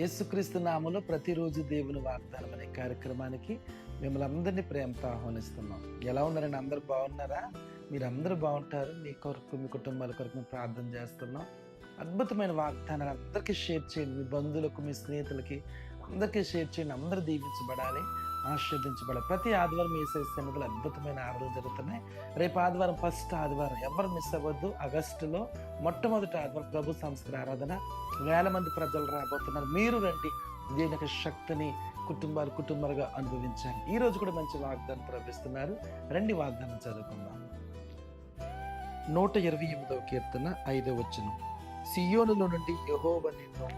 యేసుక్రీస్తు నామములో ప్రతిరోజు దేవుని వాగ్దానం అనే కార్యక్రమానికి మిమ్మల్ని అందరినీ ప్రేమతో ఆహ్వానిస్తున్నాం. ఎలా ఉన్నారండి? అందరూ బాగున్నారా? మీరు అందరూ బాగుంటారు. మీ కొరకు, మీ కుటుంబాల కొరకు మేము ప్రార్థన చేస్తున్నాం. అద్భుతమైన వాగ్దానాలు అందరికీ షేర్ చేయండి. మీ బంధువులకు, మీ స్నేహితులకి అందరికీ షేర్ చేయండి. అందరూ దీవించబడాలి, ఆశీర్వదించబడాలి. ప్రతి ఆదివారం యేసయ్య సన్నిధిలో అద్భుతమైన ఆరాధనలు జరుగుతున్నాయి. రేపు ఆదివారం ఫస్ట్ ఆదివారం, ఎవరు మిస్ అవ్వద్దు. ఆగస్టులో మొట్టమొదటి ఆదివారం ప్రభు సంస్కృతి ఆరాధన. వేల మంది ప్రజలు రాబోతున్నారు. మీరు రండి. దీని యొక్క శక్తిని కుటుంబాలుగా అనుభవించాలి. ఈ రోజు కూడా మంచి వాగ్దానం ప్రవేశిస్తున్నారు. రండి వాగ్దానం చదువుకుందాం. 128వ కీర్తన 5వ వచనం. సియోనులో నుండి యెహోవా నిన్ను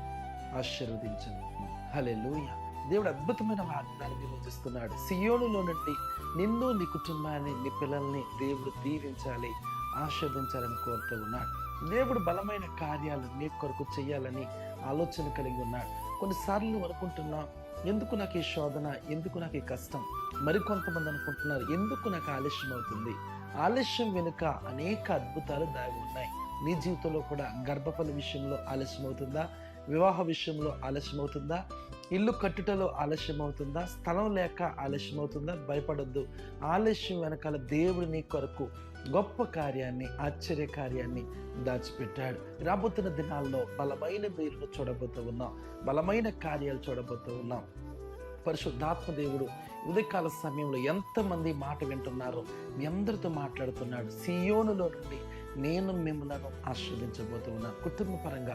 ఆశీర్వదించును. హల్లెలూయా. దేవుడు అద్భుతమైన వాగ్దానం ఈరోజు ఇస్తున్నాడు. సియోనులో నుండి నిన్ను, నీ కుటుంబాన్ని, నీ పిల్లల్ని దేవుడు దీవించాలి, ఆశీర్వదించాలని కోరుతూ ఉన్నాడు. దేవుడు బలమైన కార్యాలు నీ కొరకు చేయాలని ఆలోచన కలిగి ఉన్నాడు. కొన్నిసార్లు నువ్వు అనుకుంటున్నావు, ఎందుకు నాకు ఈ శోధన, ఎందుకు నాకు ఈ కష్టం. మరికొంతమంది అనుకుంటున్నారు, ఎందుకు నాకు ఆలస్యం అవుతుంది. ఆలస్యం వెనుక అనేక అద్భుతాలు దాగి ఉన్నాయి. నీ జీవితంలో కూడా గర్భఫల విషయంలో ఆలస్యం అవుతుందా? వివాహ విషయంలో ఆలస్యం అవుతుందా? ఇల్లు కట్టుటలో ఆలస్యం అవుతుందా? స్థలం లేక ఆలస్యం అవుతుందా? భయపడొద్దు. ఆలస్యం వెనకాల దేవుడు నీ కొరకు గొప్ప కార్యాన్ని, ఆశ్చర్య కార్యాన్ని దాచిపెట్టాడు. రాబోతున్న దినాల్లో బలమైన మేలును చూడబోతూ ఉన్నాం. బలమైన కార్యాలు చూడబోతూ ఉన్నాం. పరిశుద్ధాత్మ దేవుడు ఉదయకాల సమయంలో ఎంతమంది మాట వింటున్నారో మీ అందరితో మాట్లాడుతున్నాడు. సియోనులో నుండి నేను మిమ్మల్ని ఆశీర్వదించబోతూ ఉన్నాను. కుటుంబ పరంగా,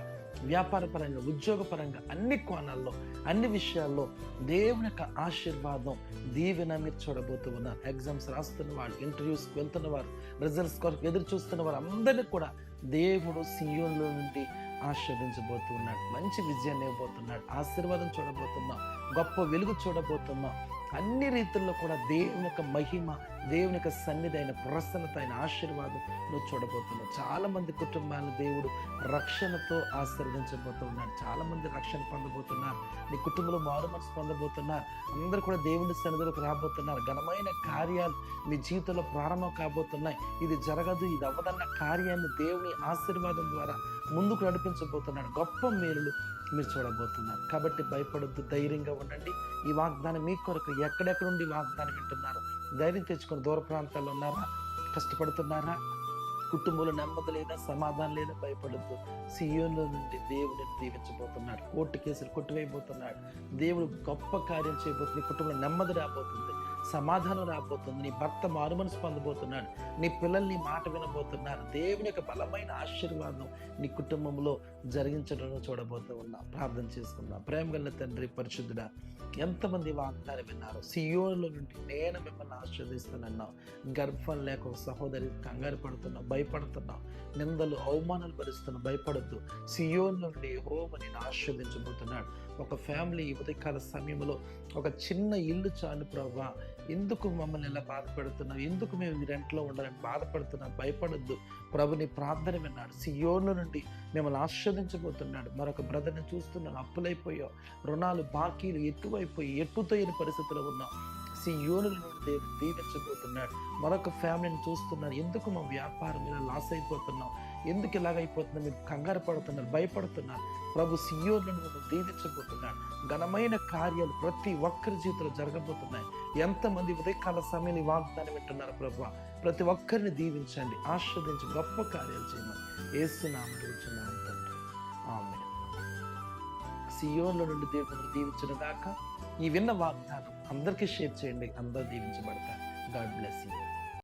వ్యాపార పరంగా, ఉద్యోగ పరంగా, అన్ని కోణాల్లో, అన్ని విషయాల్లో దేవుని యొక్క ఆశీర్వాదం, దీవెన మీరు చూడబోతూ ఉన్నారు. ఎగ్జామ్స్ రాస్తున్న వారు, ఇంటర్వ్యూస్కి వెళ్తున్న వారు, రిజల్ట్స్ కొరకు ఎదురు చూస్తున్న వారు అందరినీ కూడా దేవుడు సియోనులో నుండి ఆశీర్వదించబోతున్నాడు. మంచి విజయాన్ని ఇవ్వబోతున్నాడు. ఆశీర్వాదం చూడబోతున్నాం. గొప్ప వెలుగు చూడబోతున్నాం. అన్ని రీతుల్లో కూడా దేవుని యొక్క మహిమ, దేవుని యొక్క సన్నిధి అయిన ప్రసన్నత, అయిన ఆశీర్వాదం నువ్వు చూడబోతున్నావు. చాలా మంది కుటుంబాలను దేవుడు రక్షణతో ఆశీర్వదించబోతూ ఉన్నాడు. చాలా మంది రక్షణ పొందబోతున్నారు. నీ కుటుంబంలో మారు మనసు పొందబోతున్నారు. అందరూ కూడా దేవుని సన్నిధిలోకి రాబోతున్నారు. ఘనమైన కార్యాలు మీ జీవితంలో ప్రారంభం కాబోతున్నాయి. ఇది జరగదు, ఇది అవ్వదన్న కార్యాన్ని దేవుని ఆశీర్వాదం ద్వారా ముందుకు నడిపించబోతున్నాడు. గొప్ప మేలులు మీరు చూడబోతున్నారు. కాబట్టి భయపడొద్దు, ధైర్యంగా ఉండండి. ఈ వాగ్దానం మీ కొరకు. ఎక్కడెక్కడ నుండి వాగ్దానం వింటున్నారు? ధైర్యం తెచ్చుకొని. దూర ప్రాంతాల్లో ఉన్నారా? కష్టపడుతున్నారా? కుటుంబంలో నెమ్మది లేదా, సమాధానం లేదా? భయపడొద్దు. సియోనులో నుండి దేవుడిని దీవించబోతున్నాడు. కోర్టు కేసులు కొట్టివేయబోతున్నాడు. దేవుడు గొప్ప కార్యం చేయబోతుంది. నీ కుటుంబంలో నెమ్మది రాబోతుంది, సమాధానం రాబోతుంది. నీ భర్త మారుమనసు పొందబోతున్నాడు. నీ పిల్లలు నీ మాట వినబోతున్నారు. దేవుని యొక్క బలమైన ఆశీర్వాదం నీ కుటుంబంలో జరిగించడం చూడబోతూ ఉన్నాం. ప్రార్థన చేసుకుందాం. ప్రేమ గల తండ్రి, పరిశుద్ధుడా, ఎంతమంది వాగ్దానం విన్నారు? సియోనులో నుండి నేను మిమ్మల్ని ఆశీర్వదిస్తున్నావు. గర్భం లేక ఒక సహోదరి కంగారు పడుతున్నావు, భయపడుతున్నావు, నిందలు అవమానాలు భరిస్తున్నావు. భయపడద్దు. సియోను నుండి యెహోవా నిన్ను ఆశీర్వదించబోతున్నాడు. ఒక ఫ్యామిలీ ఉదయకాల సమయంలో ఒక చిన్న ఇల్లు చాలు ప్రభువా, ఎందుకు మమ్మల్ని ఇలా బాధపడుతున్నావు, ఎందుకు మేము ఈ రెంట్లో ఉండాలని బాధపడుతున్నాం. భయపడొద్దు. ప్రభు నీ ప్రార్థన విన్నాడు. సియోను నుండి మిమ్మల్ని ఆశీర్వదించబోతున్నాడు. మరొక బ్రదర్ని చూస్తున్నాను, అప్పులైపోయావు, రుణాలు బాకీలు ఎక్కువైపోయి ఎట్టుతోయని పరిస్థితిలో ఉన్నాం. సియోను నుండి దేవుడు దీవించబోతున్నాడు. మరొక ఫ్యామిలీని చూస్తున్నారు, ఎందుకు మా వ్యాపారం ఇలా లాస్ అయిపోతున్నాం, ఎందుకు ఇలాగైపోతున్నా, మీరు కంగారు పడుతున్నారు, భయపడుతున్నారు. ప్రభు సియోను నుండి దీవించబోతున్నాడు. ఘనమైన కార్యాలు ప్రతి ఒక్కరి జీవితంలో జరగబోతున్నాయి. ఎంతమంది ఉదయకాల సమయంలో వాగ్దానం వింటున్నారు ప్రభు? ప్రతి ఒక్కరిని దీవించండి, ఆశీర్వదించి గొప్ప కార్యాలు చేయమని యేసు నామములో అడుగుచున్నాను తండ్రి. ఆమేన్. సియోనులో నుండి దేవుని దీవించను గాక. ఈ విన్న వాగ్దానం అందరికీ షేర్ చేయండి. అందరూ దీవించబడతారు. God bless you.